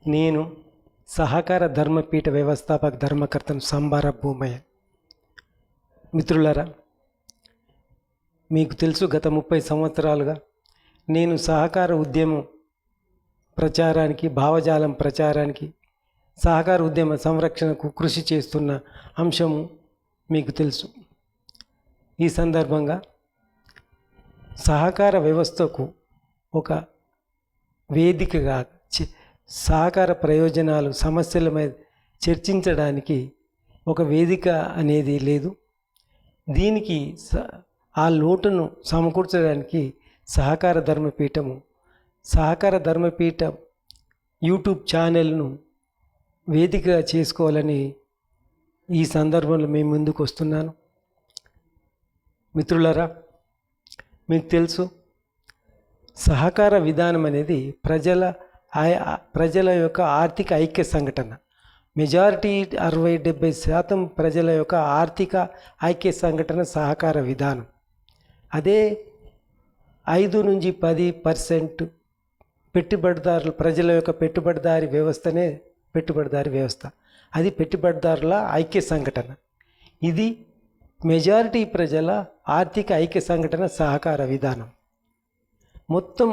నేను సహకార ధర్మపీఠ వ్యవస్థాపక ధర్మకర్తను సంబార భూమయ్య. మిత్రులారా, మీకు తెలుసు, గత 30 సంవత్సరాలుగా నేను సహకార ఉద్యమం ప్రచారానికి, భావజాలం ప్రచారానికి, సహకార ఉద్యమ సంరక్షణకు కృషి చేస్తున్న అంశము మీకు తెలుసు. ఈ సందర్భంగా సహకార వ్యవస్థకు ఒక వేదికగా సహకార ప్రయోజనాలు, సమస్యల మీద చర్చించడానికి ఒక వేదిక అనేది లేదు. దీనికి ఆ లోటును సమకూర్చడానికి సహకార ధర్మపీఠం యూట్యూబ్ ఛానల్ను వేదికగా చేసుకోవాలని ఈ సందర్భంలో మేము ముందుకు వస్తున్నాను. మిత్రులారా, మీకు తెలుసు, సహకార విధానం అనేది ప్రజల యొక్క ఆర్థిక ఐక్య సంఘటన. మెజారిటీ 60-70% ప్రజల యొక్క ఆర్థిక ఐక్య సంఘటన సహకార విధానం. అదే 5-10% ప్రజల యొక్క పెట్టుబడిదారీ వ్యవస్థనే పెట్టుబడిదారీ వ్యవస్థ. అది పెట్టుబడిదారుల ఐక్య సంఘటన. ఇది మెజారిటీ ప్రజల ఆర్థిక ఐక్య సంఘటన సహకార విధానం. మొత్తం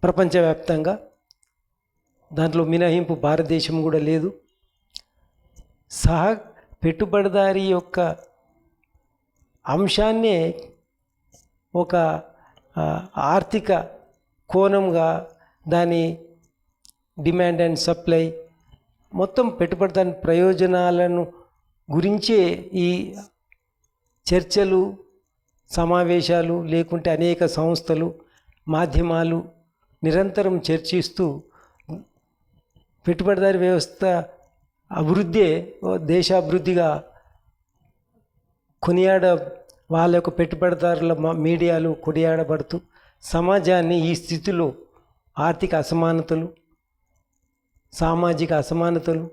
ప్రపంచవ్యాప్తంగా దాంట్లో మినహాయింపు భారతదేశం కూడా లేదు. పెట్టుబడిదారీ యొక్క అంశాన్నే ఒక ఆర్థిక కోణంగా, దాని డిమాండ్ అండ్ సప్లై, మొత్తం పెట్టుబడిదారీ ప్రయోజనాలను గురించే ఈ చర్చలు, సమావేశాలు, లేకుంటే అనేక సంస్థలు, మాధ్యమాలు నిరంతరం చర్చిస్తూ పెట్టుబడిదారీ వ్యవస్థ అభివృద్ధే దేశాభివృద్ధిగా వాళ్ళ యొక్క పెట్టుబడిదారుల మీడియాలు కొనియాడబడుతూ సమాజాన్ని ఈ స్థితిలో ఆర్థిక అసమానతలు, సామాజిక అసమానతలు,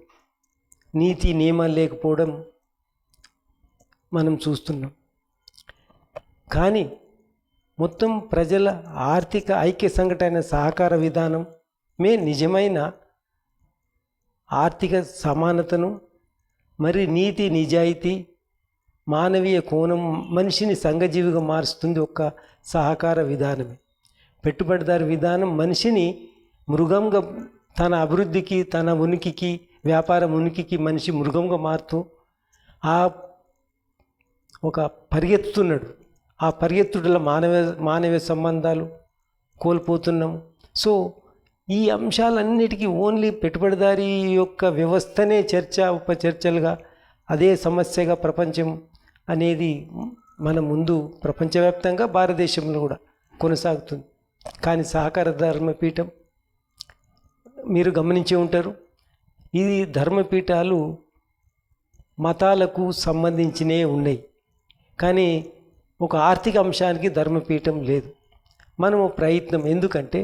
నీతి నియమాలు లేకపోవడం మనం చూస్తున్నాం. కానీ మొత్తం ప్రజల ఆర్థిక ఐక్య సంఘటన సహకార విధానమే నిజమైన ఆర్థిక సమానతను, మరి నీతి, నిజాయితీ, మానవీయ కోణం, మనిషిని సంఘజీవిగా మారుస్తుంది ఒక్క సహకార విధానమే. పెట్టుబడిదారు విధానం మనిషిని మృగంగా, తన అభివృద్ధికి, తన ఉనికికి, వ్యాపారం ఉనికికి మనిషి మృగంగా మారుతూ ఒక పరిగెత్తుతున్నాడు. ఆ పరిగెత్తుడుల మానవ సంబంధాలు కోల్పోతున్నాం. సో ఈ అంశాలన్నిటికీ ఓన్లీ పెట్టుబడిదారీ యొక్క వ్యవస్థనే ఉపచర్చలుగా, అదే సమస్యగా ప్రపంచం అనేది మన ముందు ప్రపంచవ్యాప్తంగా, భారతదేశంలో కూడా కొనసాగుతుంది. కానీ సహకార ధర్మపీఠం, మీరు గమనించే ఉంటారు, ఇది ధర్మపీఠాలు మతాలకు సంబంధించినే ఉన్నాయి. కానీ ఒక ఆర్థిక అంశానికి ధర్మపీఠం లేదు. మనము ప్రయత్నం, ఎందుకంటే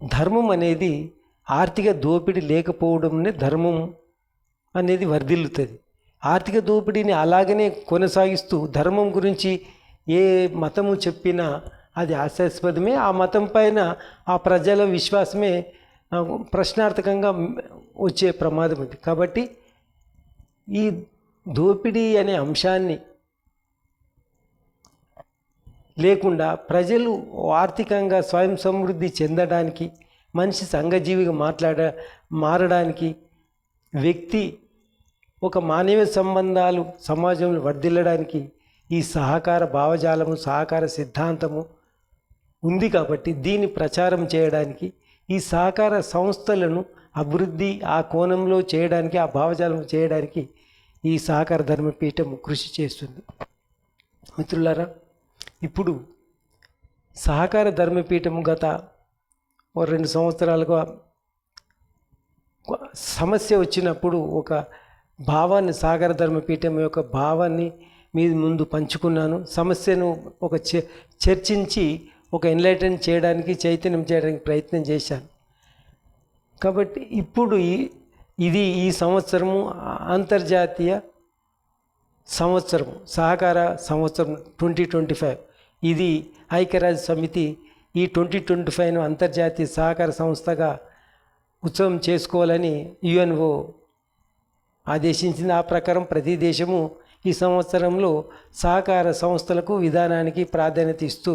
ధర్మం అనేది ఆర్థిక దోపిడీ లేకపోవడంనే ధర్మం అనేది వర్ధిల్లుతుంది. ఆర్థిక దోపిడీని అలాగనే కొనసాగిస్తూ ధర్మం గురించి ఏ మతము చెప్పినా అది హాస్యాస్పదమే. ఆ మతం పైన ఆ ప్రజల విశ్వాసమే ప్రశ్నార్థకంగా వచ్చే ప్రమాదం ఉంది. కాబట్టి ఈ దోపిడీ అనే అంశాన్ని లేకుండా ప్రజలు ఆర్థికంగా స్వయం సమృద్ధి చెందడానికి, మనిషి సంఘజీవిగా మారడానికి, వ్యక్తి ఒక మానవ సంబంధాలు సమాజంలో వర్ధిల్లడానికి ఈ సహకార భావజాలము, సహకార సిద్ధాంతము ఉంది. కాబట్టి దీన్ని ప్రచారం చేయడానికి, ఈ సహకార సంస్థలను అభివృద్ధి ఆ కోణంలో చేయడానికి, ఆ భావజాలం చేయడానికి ఈ సహకార ధర్మపీఠం కృషి చేస్తుంది. మిత్రులారా, ఇప్పుడు సహకార ధర్మపీఠం గత 2 సంవత్సరాలుగా సమస్య వచ్చినప్పుడు ఒక భావాన్ని, సహకార ధర్మపీఠం యొక్క భావాన్ని మీ ముందు పంచుకున్నాను. సమస్యను ఒక చర్చించి ఒక ఎన్లైటన్ చేయడానికి, చైతన్యం చేయడానికి ప్రయత్నం చేశాను. కాబట్టి ఇప్పుడు ఈ సంవత్సరము అంతర్జాతీయ సంవత్సరం, సహకార సంవత్సరం 2025. ఇది ఐక్యరాజ్య సమితి ఈ 2025ను అంతర్జాతీయ సహకార సంస్థగా ఉత్సవం చేసుకోవాలని యుఎన్ఓ ఆదేశించింది. ఆ ప్రకారం ప్రతి దేశము ఈ సంవత్సరంలో సహకార సంస్థలకు విధానానికి ప్రాధాన్యత ఇస్తూ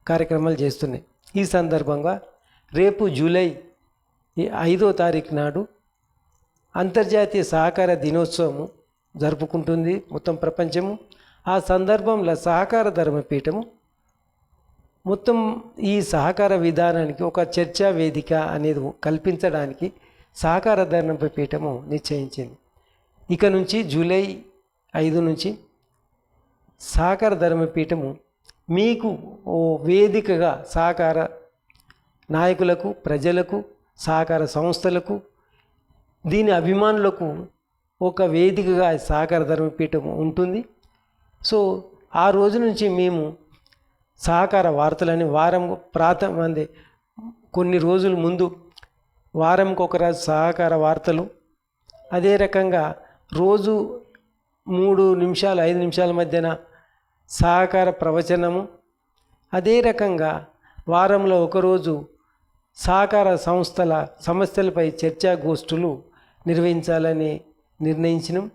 కార్యక్రమాలు చేస్తున్నాయి. ఈ సందర్భంగా రేపు జూలై 5వ తారీఖు నాడు అంతర్జాతీయ సహకార దినోత్సవం జరుపుకుంటుంది మొత్తం ప్రపంచము. ఆ సందర్భంలో సహకార ధర్మపీఠము మొత్తం ఈ సహకార విధానానికి ఒక చర్చా వేదిక అనేది కల్పించడానికి సహకార ధర్మపీఠము నిశ్చయించింది. ఇక నుంచి జూలై 5 నుంచి సహకార ధర్మపీఠము మీకు ఓ వేదికగా సహకార నాయకులకు, ప్రజలకు, సహకార సంస్థలకు, దీని అభిమానులకు ఒక వేదికగా సహకార ధర్మపీఠం ఉంటుంది. సో ఆ రోజు నుంచి మేము సహకార వార్తలని వారం మంది కొన్ని రోజుల ముందు వారంకి ఒకరోజు సహకార వార్తలు, అదే రకంగా రోజు 3 నిమిషాలు 5 నిమిషాల మధ్యన సహకార ప్రవచనము, అదే రకంగా వారంలో ఒకరోజు సహకార సంస్థల సమస్యలపై చర్చా గోష్ఠులు నిర్వహించాలని నిర్ణయించినాం.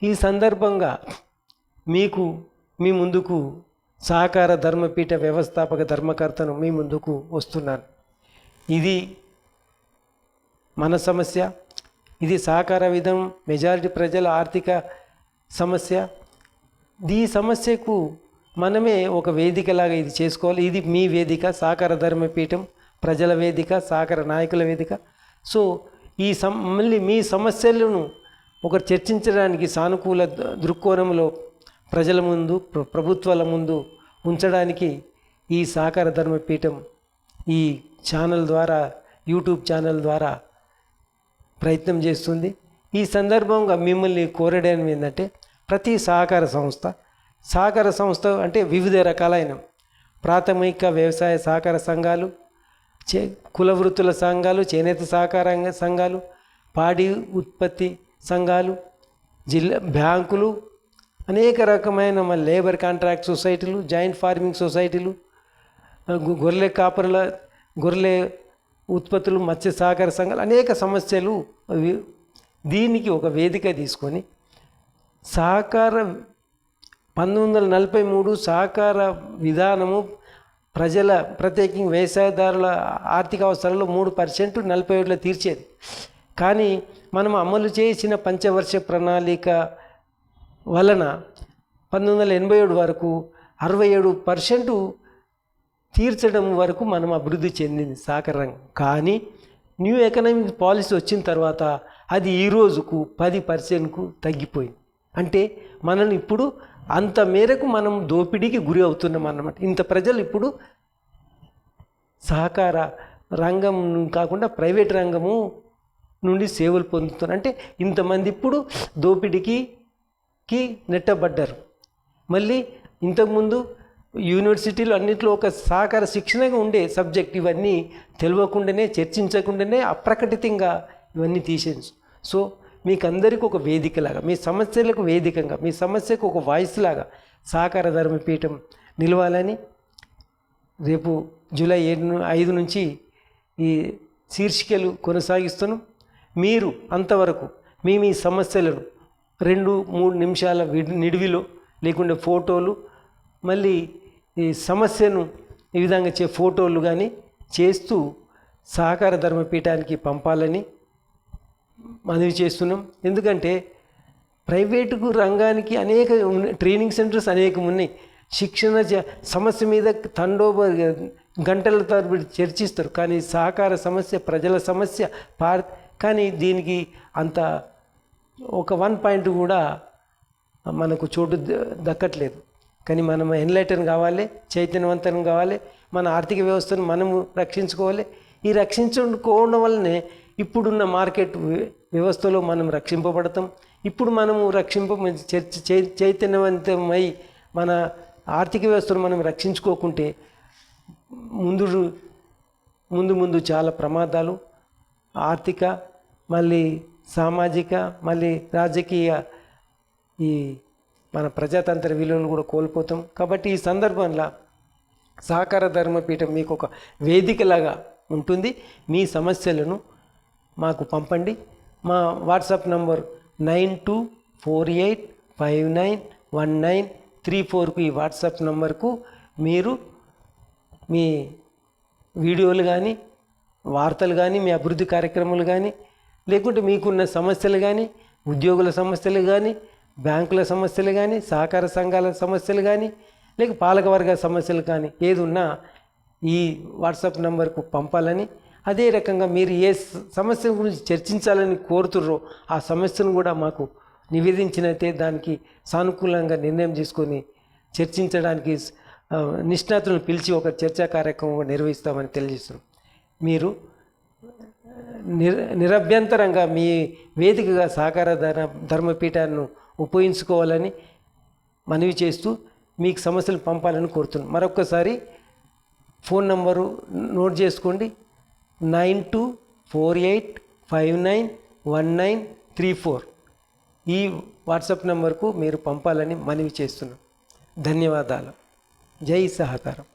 ఈ సందర్భంగా మీ ముందుకు సహకార ధర్మపీఠ వ్యవస్థాపక ధర్మకర్తను మీ ముందుకు వస్తున్నాను. ఇది మన సమస్య, ఇది సహకార విధానం, మెజారిటీ ప్రజల ఆర్థిక సమస్య. ఈ సమస్యకు మనమే ఒక వేదికలాగా ఇది చేసుకోవాలి. ఇది మీ వేదిక, సహకార ధర్మపీఠం ప్రజల వేదిక, సహకార నాయకుల వేదిక. సో ఈ మళ్ళీ మీ సమస్యలను ఒకరు చర్చించడానికి సానుకూల దృక్కోణంలో ప్రజల ముందు, ప్రభుత్వాల ముందు ఉంచడానికి ఈ సహకార ధర్మపీఠం ఈ ఛానల్ ద్వారా, యూట్యూబ్ ఛానల్ ద్వారా ప్రయత్నం చేస్తుంది. ఈ సందర్భంగా మిమ్మల్ని కోరడం ఏంటంటే, ప్రతి సహకార సంస్థ అంటే వివిధ రకాలైన ప్రాథమిక వ్యవసాయ సహకార సంఘాలు, కుల వృత్తుల సంఘాలు, చేనేత సహకార సంఘాలు, పాడి ఉత్పత్తి సంఘాలు, జిల్లా బ్యాంకులు, అనేక రకమైన లేబర్ కాంట్రాక్ట్ సొసైటీలు, జాయింట్ ఫార్మింగ్ సొసైటీలు, గొర్రెల ఉత్పత్తులు, మత్స్య సహకార సంఘాలు, అనేక సమస్యలు. దీనికి ఒక వేదిక తీసుకొని సహకార 1943 సహకార విధానము ప్రజల, ప్రత్యేకంగా వ్యవసాయదారుల ఆర్థిక అవసరాలు 3% 47లో తీర్చేది. కానీ మనం అమలు చేసిన పంచవర్ష ప్రణాళిక వలన 1987 వరకు 67% తీర్చడం వరకు మనం అభివృద్ధి చెందింది సహకార రంగం. కానీ న్యూ ఎకనామిక్ పాలసీ వచ్చిన తర్వాత అది ఈ రోజుకు 10%కు తగ్గిపోయింది. అంటే మనల్ని ఇప్పుడు అంత మేరకు మనం దోపిడీకి గురి అవుతున్నాం అన్నమాట. ఇంత ప్రజలు ఇప్పుడు సహకార రంగం కాకుండా ప్రైవేట్ రంగము నుండి సేవలు పొందుతున్నారు. అంటే ఇంతమంది ఇప్పుడు దోపిడీకి నెట్టబడ్డారు. మళ్ళీ ఇంతకుముందు యూనివర్సిటీలు అన్నింటిలో ఒక సహకార శిక్షణగా ఉండే సబ్జెక్ట్ ఇవన్నీ తెలియకుండానే, చర్చించకుండానే అప్రకటితంగా ఇవన్నీ తీసేసి, సో మీకు అందరికీ ఒక వేదికలాగా, మీ సమస్యలకు వేదికంగా, మీ సమస్యకు ఒక వాయిస్ లాగా సహకార ధర్మపీఠం నిలవాలని రేపు జూలై 5 నుంచి ఈ శీర్షికలు కొనసాగిస్తున్నాం. మీరు అంతవరకు మీ సమస్యలను 2-3 నిమిషాల నిడివిలో లేకుంటే ఫోటోలు, మళ్ళీ ఈ సమస్యను ఈ విధంగా ఫోటోలు కానీ చేస్తూ సహకార ధర్మపీఠానికి పంపాలని మనవి చేస్తున్నాం. ఎందుకంటే ప్రైవేటు రంగానికి అనేక ట్రైనింగ్ సెంటర్స్ అనేకం ఉన్నాయి. శిక్షణ సమస్య మీద గంటల తరబడి చర్చిస్తారు. కానీ సహకార సమస్య, ప్రజల సమస్య కానీ దీనికి అంత ఒక 1 పాయింట్ కూడా మనకు చోటు దక్కట్లేదు. కానీ మనం ఎన్లైటన్ కావాలి, చైతన్యవంతం కావాలి, మన ఆర్థిక వ్యవస్థను మనము రక్షించుకోవాలి. ఈ రక్షించుకోవడం వల్లనే ఇప్పుడున్న మార్కెట్ వ్యవస్థలో మనం రక్షింపబడతాం. ఇప్పుడు మనము చైతన్యవంతమై మన ఆర్థిక వ్యవస్థను మనం రక్షించుకోకుంటే ముందు చాలా ప్రమాదాలు, ఆర్థిక, మళ్ళీ సామాజిక, మళ్ళీ రాజకీయ, ఈ మన ప్రజాతంత్ర విలువలు కూడా కోల్పోతాం. కాబట్టి ఈ సందర్భంలో సహకార ధర్మపీఠం మీకు ఒక వేదికలాగా ఉంటుంది. మీ సమస్యలను మాకు పంపండి. మా వాట్సాప్ నంబర్ 9248591934కు ఈ వాట్సాప్ నంబర్కు మీరు మీ వీడియోలు కానీ, వార్తలు కానీ, మీ అభివృద్ధి కార్యక్రమాలు కానీ, లేకుంటే మీకున్న సమస్యలు కానీ, ఉద్యోగుల సమస్యలు కానీ, బ్యాంకుల సమస్యలు కానీ, సహకార సంఘాల సమస్యలు కానీ, లేక పాలకవర్గ సమస్యలు కానీ ఏది ఉన్నా ఈ వాట్సాప్ నంబర్కు పంపాలని, అదే రకంగా మీరు ఏ సమస్య గురించి చర్చించాలని కోరుతుర్రో ఆ సమస్యను కూడా మాకు నివేదించినట్టే దానికి సానుకూలంగా నిర్ణయం తీసుకొని చర్చించడానికి నిష్ణాతులను పిలిచి ఒక చర్చా కార్యక్రమం నిర్వహిస్తామని తెలియజేస్తున్నాం. మీరు నిరభ్యంతరంగా మీ వేదికగా సహకార ధర్మపీఠాన్ని ఉపయోగించుకోవాలని మనవి చేస్తూ మీకు సమస్యలు పంపాలని కోరుతున్నాం. మరొక్కసారి ఫోన్ నంబరు నోట్ చేసుకోండి. 9248591934 ఈ వాట్సాప్ నంబర్కు మీరు పంపాలని మనవి చేస్తున్నాం. ధన్యవాదాలు. జై సహకారం.